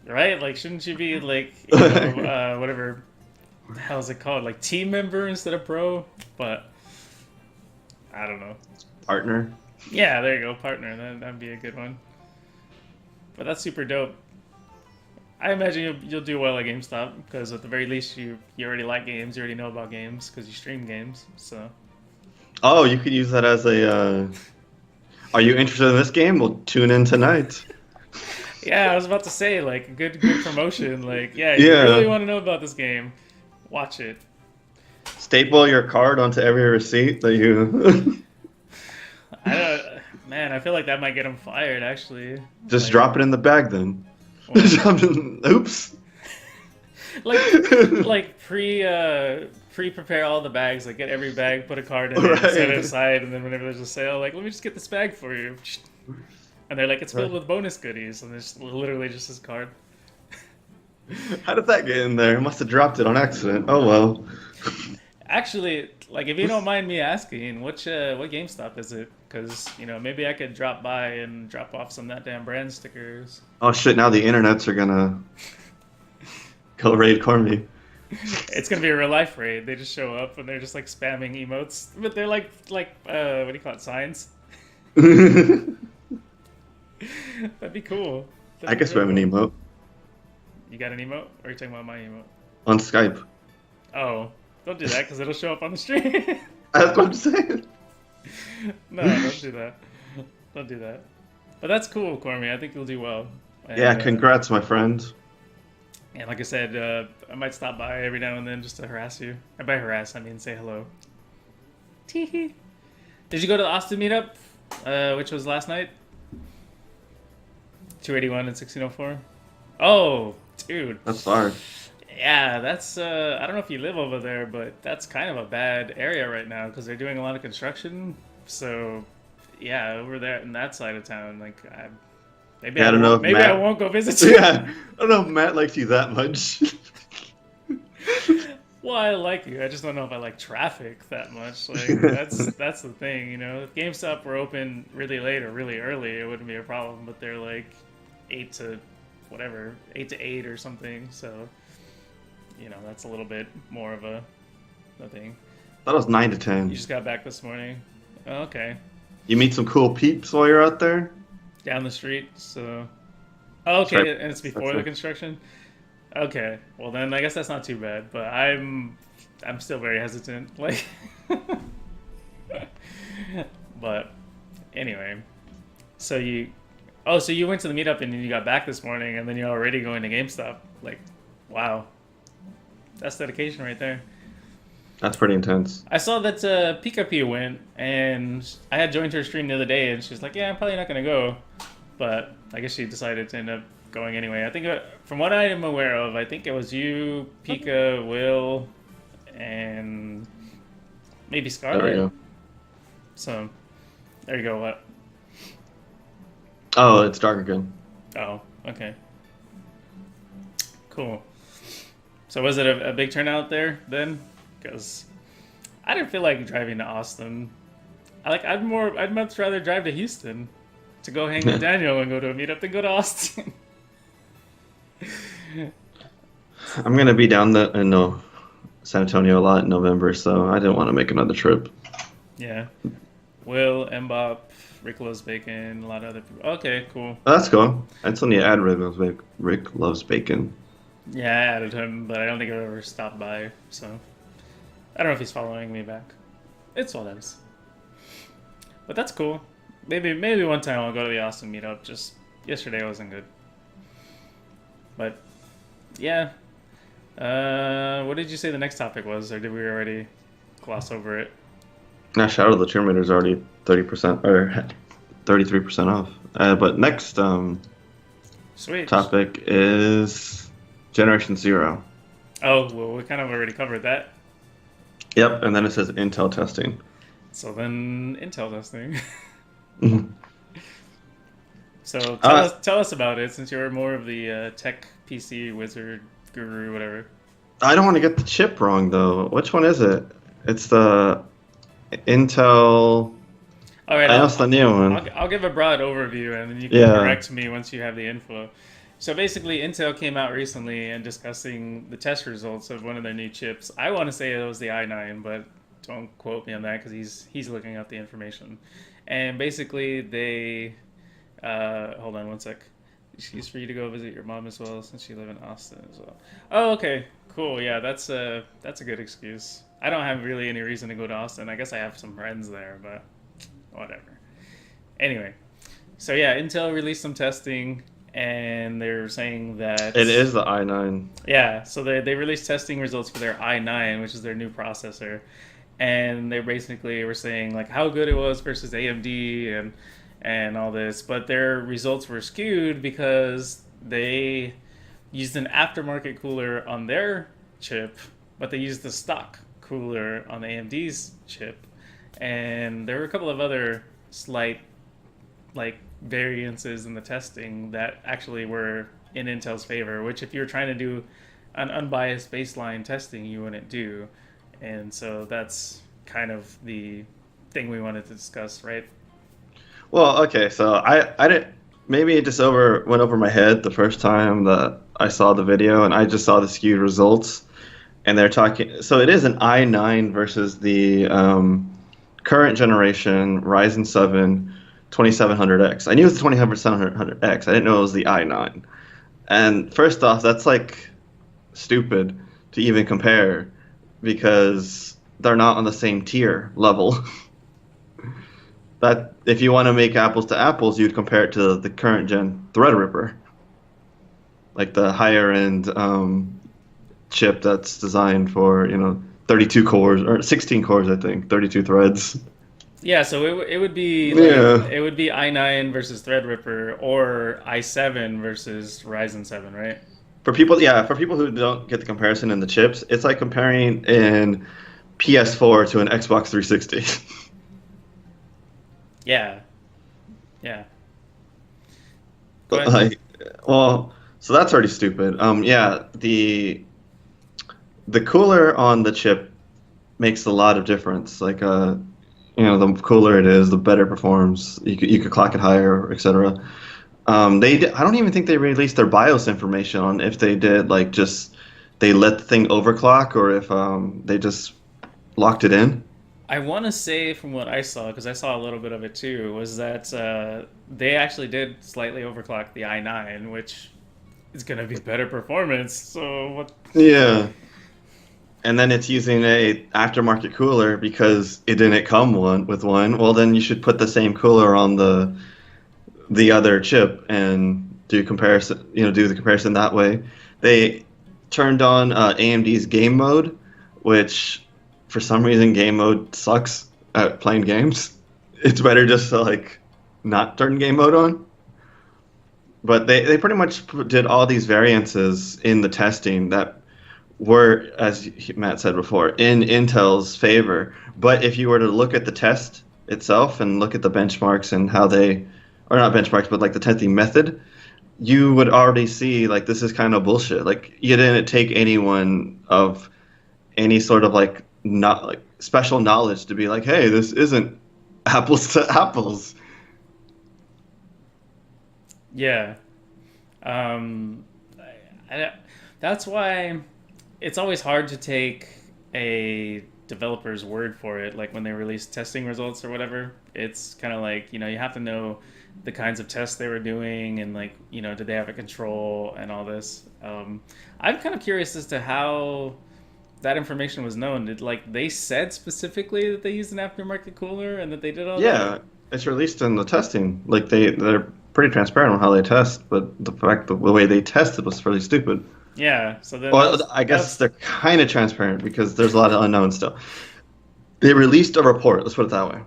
Speaker 1: Right? Like, shouldn't you be, like, whatever the hell is it called? Like, team member instead of pro? But, I don't know.
Speaker 2: Partner?
Speaker 1: Yeah, there you go, partner. That'd be a good one. But that's super dope. I imagine you'll do well at GameStop because at the very least you already like games, you already know about games because you stream games. So
Speaker 2: Oh, you could use that as a. Are you interested in this game? Well, tune in tonight.
Speaker 1: yeah, I was about to say like good promotion. Like yeah, you really
Speaker 2: Yeah.
Speaker 1: want to know about this game, watch it.
Speaker 2: Staple your card onto every receipt that you.
Speaker 1: I don't, man. I feel like that might get him fired. Actually,
Speaker 2: Just
Speaker 1: like
Speaker 2: drop it in the bag then.
Speaker 1: well,
Speaker 2: Oops.
Speaker 1: like pre prepare all the bags. Like get every bag, put a card in it, set it
Speaker 2: Right.
Speaker 1: aside, and then whenever there's a sale, like let me just get this bag for you. And they're like, it's filled
Speaker 2: Right.
Speaker 1: with bonus goodies, and it's literally just his card.
Speaker 2: How did that get in there? Must have dropped it on accident. Oh well.
Speaker 1: Actually, like if you don't mind me asking, what GameStop is it? Because maybe I could drop by and drop off some that damn brand stickers.
Speaker 2: Oh shit! Now the internets are gonna go raid Cormy.
Speaker 1: It's gonna be a real life raid. They just show up and they're just like spamming emotes, but they're like what do you call it, signs? That'd be cool.
Speaker 2: I
Speaker 1: That'd be
Speaker 2: guess we
Speaker 1: real
Speaker 2: have an
Speaker 1: cool.
Speaker 2: emote
Speaker 1: You got an emote? Or are you talking about my emote?
Speaker 2: on Skype.
Speaker 1: Oh, don't do that because it'll show up on the stream.
Speaker 2: That's what I'm saying.
Speaker 1: No, don't do that. Don't do that. But that's cool, Cormy. I think you'll do well.
Speaker 2: Yeah,
Speaker 1: And,
Speaker 2: congrats, my friend.
Speaker 1: and like I said, I might stop by every now and then just to harass you. And by harass, I mean say hello. Teehee. Did you go to the Austin meetup, which was last night? 281 and 1604. Oh, dude.
Speaker 2: That's far.
Speaker 1: Yeah, that's I don't know if you live over there, but that's kind of a bad area right now because they're doing a lot of construction. So, yeah, over there in that side of town, like maybe
Speaker 2: Yeah, I don't know if
Speaker 1: maybe I
Speaker 2: Matt.
Speaker 1: won't go visit you.
Speaker 2: Yeah, I don't know if Matt likes you that much.
Speaker 1: Well, I like you. I just don't know if I like traffic that much. Like that's the thing, If GameStop were open really late or really early, it wouldn't be a problem. But they're like 8 to 8 or something. So, that's a little bit more of a thing.
Speaker 2: That was 9 to
Speaker 1: You
Speaker 2: 10.
Speaker 1: just got back this morning. Oh, okay.
Speaker 2: You meet some cool peeps while you're out there.
Speaker 1: Down the street, so. Oh,
Speaker 2: That's
Speaker 1: okay,
Speaker 2: right.
Speaker 1: and it's before
Speaker 2: That's
Speaker 1: the
Speaker 2: right.
Speaker 1: construction? Okay. Well then I guess that's not too bad, but I'm still very hesitant. Like but anyway. So you went to the meetup and then you got back this morning and then you're already going to GameStop. Like, wow. That's dedication right there.
Speaker 2: That's pretty intense.
Speaker 1: I saw that Pika P went, and I had joined her stream the other day, and she's like, "Yeah, I'm probably not gonna go," but I guess she decided to end up going anyway. I think, from what I am aware of, I think it was you, Pika, Will, and maybe
Speaker 2: There we
Speaker 1: Scarlet.
Speaker 2: go.
Speaker 1: So there you go. What?
Speaker 2: Oh, it's dark again.
Speaker 1: Oh, okay, cool. So was it a big turnout there then? Because I didn't feel like driving to Austin. I'd much rather drive to Houston to go hang with Daniel and go to a meetup than go to Austin.
Speaker 2: I'm gonna be down in no, San Antonio a lot in November, so I didn't want to make another trip.
Speaker 1: Yeah. Will, Mbop, Rick Loves Bacon, a lot of other people. Okay, cool.
Speaker 2: Oh, that's cool. I still need to add Rick loves bacon.
Speaker 1: Yeah, I added him, but I don't think I've ever stopped by, so I don't know if he's following me back. It's all else. But that's cool. Maybe one time I'll go to the Austin meetup. Just yesterday wasn't good. But yeah. What did you say the next topic was, or did we already gloss over it?
Speaker 2: Now, Shadow of the Tomb Raider is already 30% or 33% off. But next
Speaker 1: Sweet.
Speaker 2: topic is Generation Zero.
Speaker 1: Oh, well, we kind of already covered that.
Speaker 2: Yep, and then it says Intel testing.
Speaker 1: So then Intel testing.
Speaker 2: Mhm.
Speaker 1: So
Speaker 2: Uh,
Speaker 1: tell us about it, since you're more of the tech PC wizard guru, whatever.
Speaker 2: I don't want to get the chip wrong though. Which one is it? It's the Intel.
Speaker 1: All right,
Speaker 2: I know it's the new one.
Speaker 1: I'll give a broad overview, and then you can
Speaker 2: Yeah.
Speaker 1: correct me once you have the info. So basically, Intel came out recently and discussing the test results of one of their new chips. I want to say it was the i9, but don't quote me on that because he's looking up the information. And basically, they hold on one sec. She's for you to go visit your mom as well, since you live in Austin as well. Oh, okay, cool. Yeah, that's a good excuse. I don't have really any reason to go to Austin. I guess I have some friends there, but whatever. Anyway, so yeah, Intel released some testing, and they're saying that
Speaker 2: It is the i9.
Speaker 1: yeah, so they released testing results for their i9, which is their new processor, and they basically were saying like how good it was versus AMD and all this, but their results were skewed because they used an aftermarket cooler on their chip, but they used the stock cooler on AMD's chip, and there were a couple of other slight like variances in the testing that actually were in Intel's favor, which if you're trying to do an unbiased baseline testing, you wouldn't do. And so that's kind of the thing we wanted to discuss, right?
Speaker 2: Well, okay, so I didn't, maybe it just went over my head the first time that I saw the video, and I just saw the skewed results, and they're talking. So it is an i9 versus the current generation Ryzen 7 2700X. I knew it was the 2700X. I didn't know it was the i9. And first off, that's like stupid to even compare because they're not on the same tier level. That if you want to make apples to apples, you'd compare it to the current gen Threadripper, like the higher end chip that's designed for 32 cores or 16 cores, I think, 32 threads.
Speaker 1: Yeah, so it would be
Speaker 2: Yeah.
Speaker 1: like it would be i9 versus Threadripper or i7 versus Ryzen 7, right?
Speaker 2: For people, yeah, for people who don't get the comparison in the chips, it's like comparing an PS4 to an Xbox 360.
Speaker 1: Yeah, yeah. Go
Speaker 2: But
Speaker 1: ahead.
Speaker 2: like, well, so that's already stupid. Yeah, the cooler on the chip makes a lot of difference. Like, the cooler it is, the better it performs. You could clock it higher, etc. I don't even think they released their BIOS information on if they did like just they let the thing overclock or if they just locked it in.
Speaker 1: I want to say from what I saw, because I saw a little bit of it too, was that they actually did slightly overclock the i9, which is going to be better performance. So what?
Speaker 2: Yeah. And then it's using a aftermarket cooler because it didn't come with one. Well, then you should put the same cooler on the other chip and do the comparison that way. They turned on AMD's game mode, which for some reason game mode sucks at playing games. It's better just to like not turn game mode on. But they pretty much did all these variances in the testing that were, as Matt said before, in Intel's favor. But if you were to look at the test itself and look at the benchmarks and how they, or not benchmarks, but like the testing method, you would already see like this is kind of bullshit. Like you didn't take anyone of any sort of like not like special knowledge to be like, hey, this isn't apples to apples.
Speaker 1: Yeah. Um, I, that's why it's always hard to take a developer's word for it. Like when they release testing results or whatever, it's kind of like, you have to know the kinds of tests they were doing and like, did they have a control and all this. I'm kind of curious as to how that information was known. Did like they said specifically that they used an aftermarket cooler and that they did all that?
Speaker 2: Yeah, it's released in the testing. Like they're pretty transparent on how they test, but the way they tested was fairly stupid.
Speaker 1: Yeah. So then
Speaker 2: Well, I guess
Speaker 1: that's
Speaker 2: they're kind of transparent because there's a lot of unknowns still. They released a report. Let's put it that way.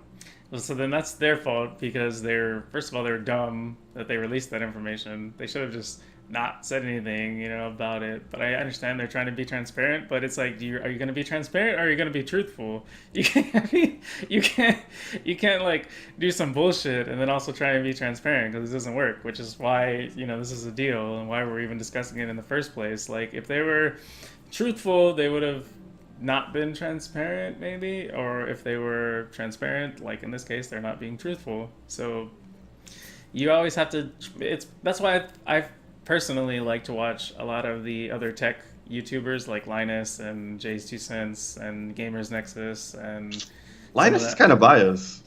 Speaker 1: so then that's their fault because they're first of all they're dumb that they released that information. They should have just not said anything, about it. But I understand they're trying to be transparent. But it's like, are you going to be transparent or are you going to be truthful? You can't be, you can't like do some bullshit and then also try and be transparent because it doesn't work. Which is why this is a deal and why we're even discussing it in the first place. Like if they were truthful, they would have not been transparent maybe, or if they were transparent, like in this case they're not being truthful. So you always have to, it's that's why I personally like to watch a lot of the other tech YouTubers like Linus and Jay's Two Cents and Gamers Nexus and some of
Speaker 2: Linus is
Speaker 1: that.
Speaker 2: kind of biased.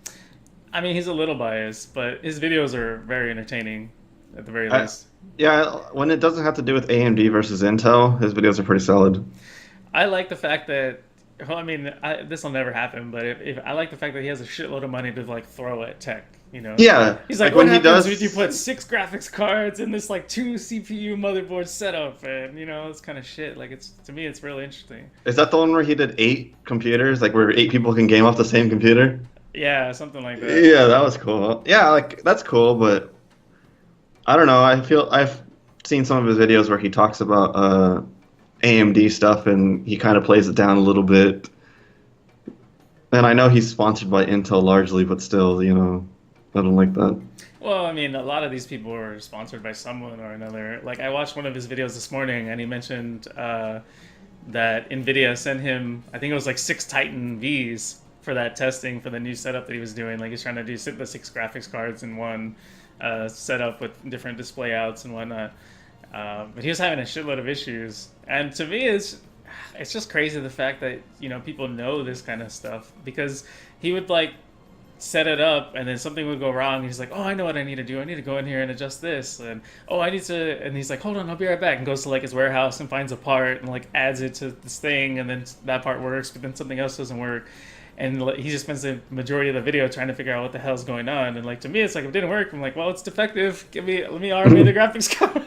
Speaker 1: I mean, he's a little biased, but his videos are very entertaining, at the very
Speaker 2: I,
Speaker 1: least.
Speaker 2: yeah, when it doesn't have to do with AMD versus Intel, his videos are pretty solid.
Speaker 1: I like the fact that, well, I mean, this will never happen, but if I like the fact that he has a shitload of money to like throw at tech. You know,
Speaker 2: Yeah,
Speaker 1: he's like,
Speaker 2: like
Speaker 1: what
Speaker 2: when he
Speaker 1: happens if you
Speaker 2: does.
Speaker 1: put 6 graphics cards in this like 2 CPU motherboard setup, and it's kind of shit. Like it's to me, it's really interesting.
Speaker 2: Is that the one where he did 8 computers, like where 8 people can game off the same computer?
Speaker 1: Yeah, something like that.
Speaker 2: Yeah, that was cool. Yeah, like that's cool, but I don't know. I feel I've seen some of his videos where he talks about AMD stuff and he kind of plays it down a little bit. And I know he's sponsored by Intel largely, but still, I don't like that.
Speaker 1: Well, I mean, a lot of these people are sponsored by someone or another. Like, I watched one of his videos this morning, and he mentioned that NVIDIA sent him, I think it was like 6 Titan Vs for that testing for the new setup that he was doing. Like, he's trying to do the 6 graphics cards in one setup with different display outs and whatnot. But he was having a shitload of issues. And to me, it's just crazy the fact that, people know this kind of stuff because he would like set it up and then something would go wrong. He's like, oh, I know what I need to do. I need to go in here and adjust this. And oh, I need to. And he's like, hold on, I'll be right back. And goes to like his warehouse and finds a part and like adds it to this thing. And then that part works, but then something else doesn't work. And he just spends the majority of the video trying to figure out what the hell's going on. And like to me, it's like if it didn't work, I'm like, well, it's defective. Let me RMA the graphics card.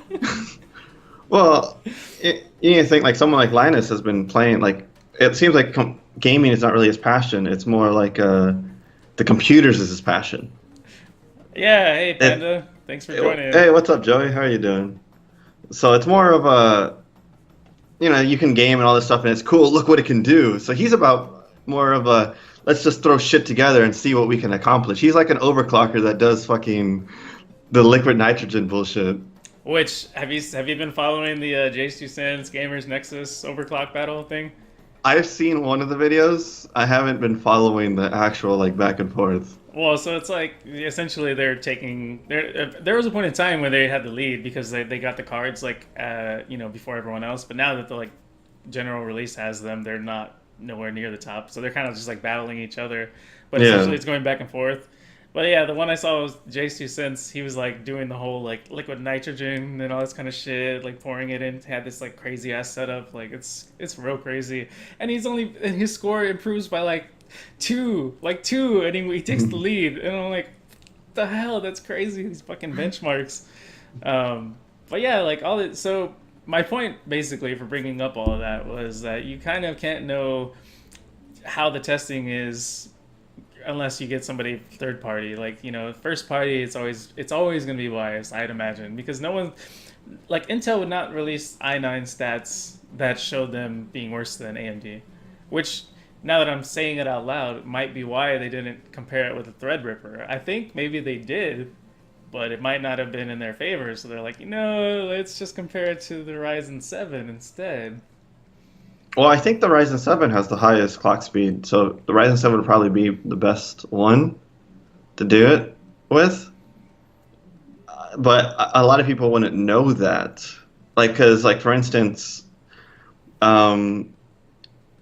Speaker 2: Well, you need to think like someone like Linus has been playing like it seems like gaming is not really his passion. It's more like the computers is his passion.
Speaker 1: Yeah, hey Panda, thanks for joining.
Speaker 2: Hey, what's up, Joey? How are you doing? So it's more of a, you can game and all this stuff, and it's cool. Look what it can do. So he's about more of a let's just throw shit together and see what we can accomplish. He's like an overclocker that does fucking the liquid nitrogen bullshit.
Speaker 1: Which have you been following the J2Sense Gamers Nexus overclock battle thing?
Speaker 2: I've seen one of the videos. I haven't been following the actual like back and forth.
Speaker 1: Well, so it's like essentially they're taking there was a point in time where they had the lead because they got the cards like before everyone else, but now that the like general release has them, they're not nowhere near the top. So they're kind of just like battling each other. But essentially it's going back and forth. But yeah, the one I saw was J2Sense. He was like doing the whole like liquid nitrogen and all this kind of shit, like pouring it in. Had this like crazy ass setup. Like it's real crazy. And his score improves by like two, and he takes the lead. And I'm like, what the hell? That's crazy. These fucking benchmarks. But yeah, like all it. So my point basically for bringing up all of that was that you kind of can't know how the testing is unless you get somebody third party. Like first party, it's always going to be biased, I'd imagine, because no one like Intel would not release i9 stats that showed them being worse than AMD, which now that I'm saying it out loud might be why they didn't compare it with the Threadripper. I think maybe they did, but it might not have been in their favor, so they're like, let's just compare it to the Ryzen 7 instead.
Speaker 2: Well, I think the Ryzen 7 has the highest clock speed, so the Ryzen 7 would probably be the best one to do it with. But a lot of people wouldn't know that. Like, because, like, for instance, the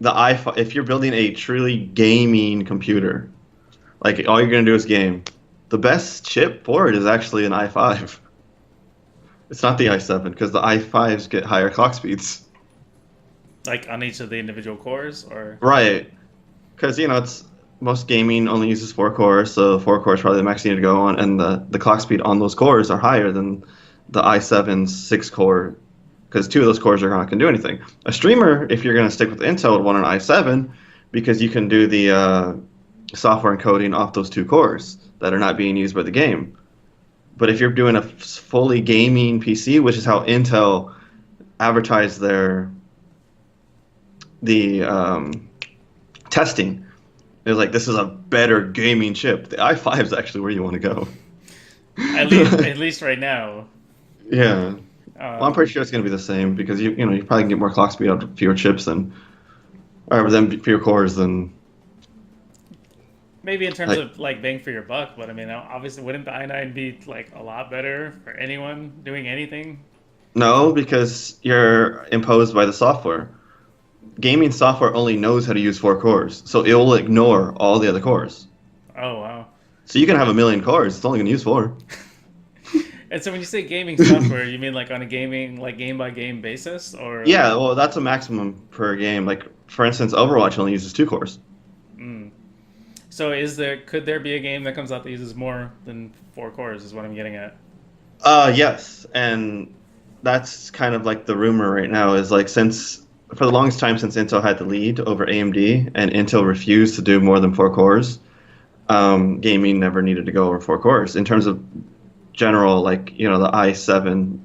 Speaker 2: i5, if you're building a truly gaming computer, like, all you're going to do is game, the best chip for it is actually an i5. It's not the i7, because the i5s get higher clock speeds.
Speaker 1: Like on each of the individual cores, or
Speaker 2: right? Because it's most gaming only uses 4 cores, so 4 cores probably the max you need to go on, and the clock speed on those cores are higher than the i7's 6 core, because 2 of those cores are not going to do anything. A streamer, if you're going to stick with Intel, would want an i7 because you can do the software encoding off those 2 cores that are not being used by the game. But if you're doing a fully gaming PC, which is how Intel advertised the testing, it was like, this is a better gaming chip. The i5 is actually where you want to go.
Speaker 1: At least right now.
Speaker 2: Yeah. Well, I'm pretty sure it's going to be the same because you probably can get more clock speed out of fewer chips than fewer cores than.
Speaker 1: Maybe in terms of like bang for your buck, but I mean, obviously, wouldn't the i9 be like a lot better for anyone doing anything?
Speaker 2: No, because you're imposed by the software. Gaming software only knows how to use 4 cores, so it will ignore all the other cores.
Speaker 1: Oh wow!
Speaker 2: So you can have a million cores. It's only going to use four.
Speaker 1: And so when you say gaming software, you mean like on a gaming, like game by game basis, or like,
Speaker 2: Yeah, well, that's a maximum per game. Like, for instance, Overwatch only uses two cores.
Speaker 1: mm. So could there be a game that comes out that uses more than 4 cores? Is what I'm getting at.
Speaker 2: Yes, and that's kind of like the rumor right now is like since for the longest time since Intel had the lead over AMD and Intel refused to do more than four cores, gaming never needed to go over four cores in terms of general like the i7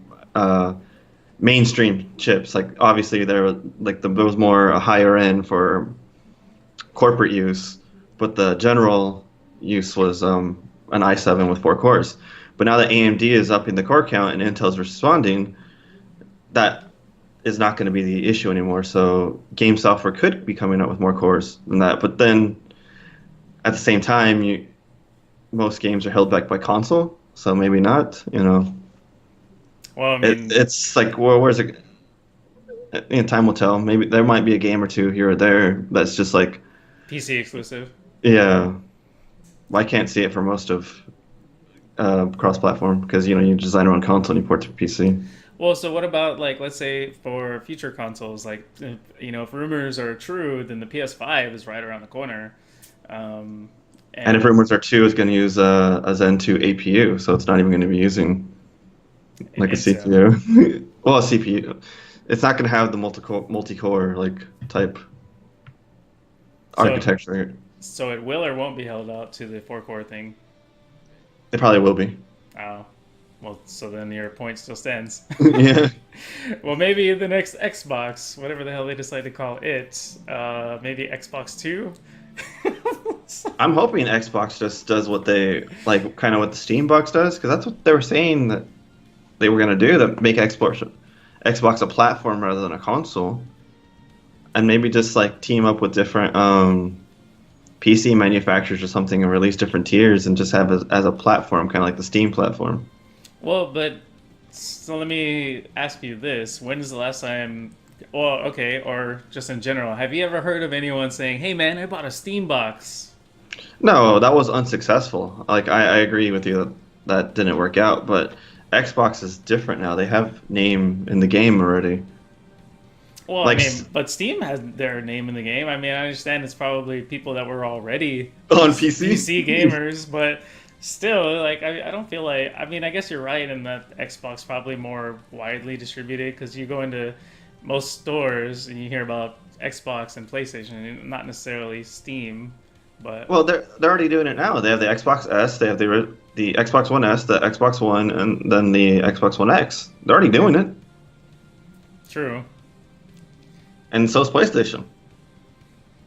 Speaker 2: mainstream chips. Like obviously there was more a higher end for corporate use, but the general use was an i7 with four cores. But now that AMD is upping the core count and Intel's responding, that is not going to be the issue anymore. So game software could be coming out with more cores than that. But then at the same time, most games are held back by console, so maybe not.
Speaker 1: Well, I mean,
Speaker 2: It's like where's it? Time will tell. Maybe there might be a game or two here or there that's just like
Speaker 1: PC exclusive.
Speaker 2: yeah. I can't see it for most of cross-platform because you design your own console and you port to PC.
Speaker 1: Well, so what about like let's say for future consoles, like if rumors are true, then the PS5 is right around the corner. Um,
Speaker 2: And if
Speaker 1: and
Speaker 2: rumors are true, it's going to use a Zen 2 APU, so it's not even going to be using like a
Speaker 1: Intel.
Speaker 2: CPU. Well, a CPU. It's not going to have the multi-core like type
Speaker 1: So
Speaker 2: architecture.
Speaker 1: so it will or won't be held out to the 4 core thing.
Speaker 2: It probably will be.
Speaker 1: Oh, well, so then your point still stands.
Speaker 2: Yeah.
Speaker 1: Well, maybe the next Xbox, whatever the hell they decide to call it, maybe Xbox Two.
Speaker 2: I'm hoping Xbox just does what they like, kind of what the Steam Box does, because that's what they were saying that they were going to do, that make Xbox a platform rather than a console, and maybe just like team up with different PC manufacturers or something and release different tiers and just have as a platform, kind of like the Steam platform.
Speaker 1: Well, but so let me ask you this: when is the last time? Well, okay, or just in general, have you ever heard of anyone saying, "Hey, man, I bought a Steam box"?
Speaker 2: No, that was unsuccessful. Like I agree with you that that didn't work out, but Xbox is different now. They have name in the game already.
Speaker 1: Well, I
Speaker 2: Like
Speaker 1: mean, but Steam has their name in the game. I mean, I understand it's probably people that were already
Speaker 2: on PC.
Speaker 1: PC gamers, but still, like, I don't feel like. I mean, I guess you're right in that Xbox probably more widely distributed because you go into most stores and you hear about Xbox and PlayStation, and not necessarily Steam. But
Speaker 2: Well, they're already doing it now. They have the Xbox S, they have the Xbox One S, the Xbox One, and then the Xbox One X. They're already doing it,
Speaker 1: true,
Speaker 2: and so is PlayStation.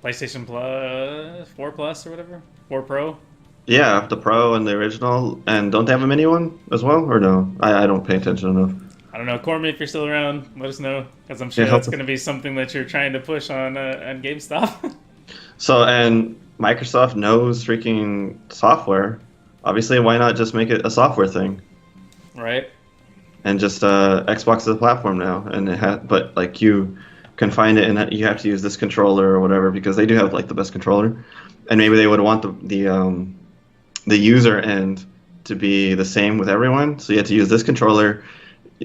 Speaker 1: PlayStation Plus, 4 Plus or whatever, 4 Pro.
Speaker 2: Yeah, the Pro and the original, and don't they have a mini one as well, or no? I don't pay attention enough.
Speaker 1: I don't know, Corman, if you're still around, let us know because I'm
Speaker 2: Yeah,
Speaker 1: sure that's going to be something that you're trying to push on GameStop.
Speaker 2: So, and Microsoft knows freaking software. Obviously, why not just make it a software thing?
Speaker 1: Right?
Speaker 2: And just Xbox is a platform now, and but like you can find it, and you have to use this controller or whatever because they do have like the best controller, and maybe they would want the user end to be the same with everyone. So you have to use this controller.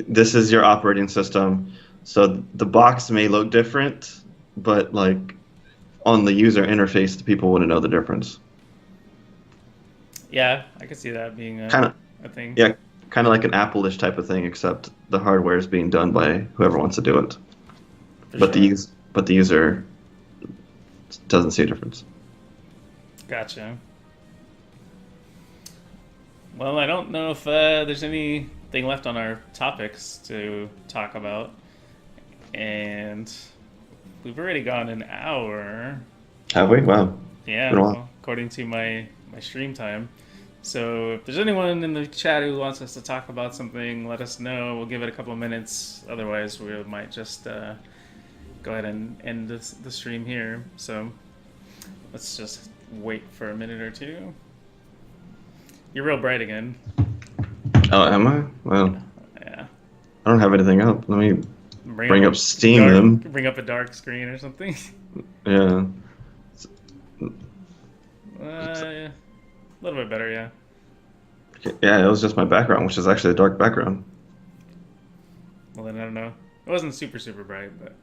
Speaker 2: This is your operating system. So the box may look different, but like on the user interface, the people wouldn't know the difference.
Speaker 1: Yeah, I could see that being
Speaker 2: Kind of,
Speaker 1: a thing.
Speaker 2: yeah, kind of like an Apple-ish type of thing, except the hardware is being done by whoever wants to do it.
Speaker 1: For
Speaker 2: But
Speaker 1: sure.
Speaker 2: the user doesn't see a difference.
Speaker 1: Gotcha. Well, I don't know if there's anything left on our topics to talk about. And we've already gone an hour.
Speaker 2: Have we? Wow.
Speaker 1: Yeah,
Speaker 2: Been a while.
Speaker 1: well, according to my stream time. So if there's anyone in the chat who wants us to talk about something, let us know. We'll give it a couple of minutes. Otherwise, we might just go ahead and end the stream here. So let's just wait for a minute or two. You're real bright again.
Speaker 2: Oh, am I? Well,
Speaker 1: Yeah.
Speaker 2: I don't have anything up. Let me bring up
Speaker 1: a
Speaker 2: Steam then.
Speaker 1: Bring up a dark screen or something.
Speaker 2: Yeah.
Speaker 1: Uh, A little bit better, yeah.
Speaker 2: Yeah, it was just my background, which is actually a dark background.
Speaker 1: Well, then I don't know. It wasn't super, super bright, but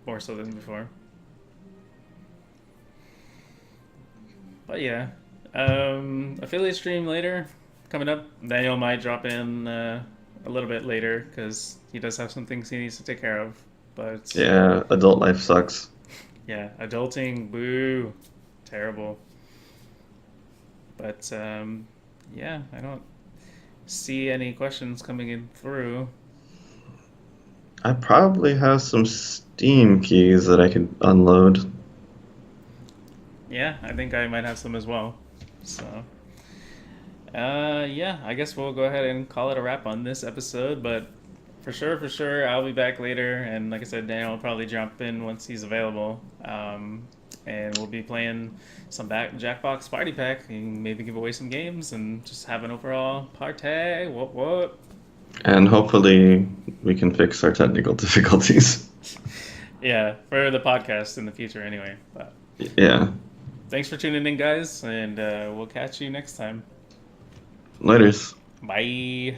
Speaker 1: more so than before. But yeah, affiliate stream later coming up. Daniel might drop in a little bit later because he does have some things he needs to take care of. But
Speaker 2: Yeah, adult life sucks.
Speaker 1: yeah, adulting, boo, terrible. But yeah, I don't see any questions coming in through.
Speaker 2: I probably have some Steam keys that I could unload.
Speaker 1: Yeah, I think I might have some as well. So yeah, I guess we'll go ahead and call it a wrap on this episode. But for sure, I'll be back later. And like I said, Daniel will probably jump in once he's available. And we'll be playing some Jackbox Party Pack and maybe give away some games and just have an overall party. What?
Speaker 2: And hopefully we can fix our technical difficulties.
Speaker 1: Yeah, for the podcast in the future anyway. But
Speaker 2: Yeah.
Speaker 1: thanks for tuning in, guys. And we'll catch you next time.
Speaker 2: Laters.
Speaker 1: Bye.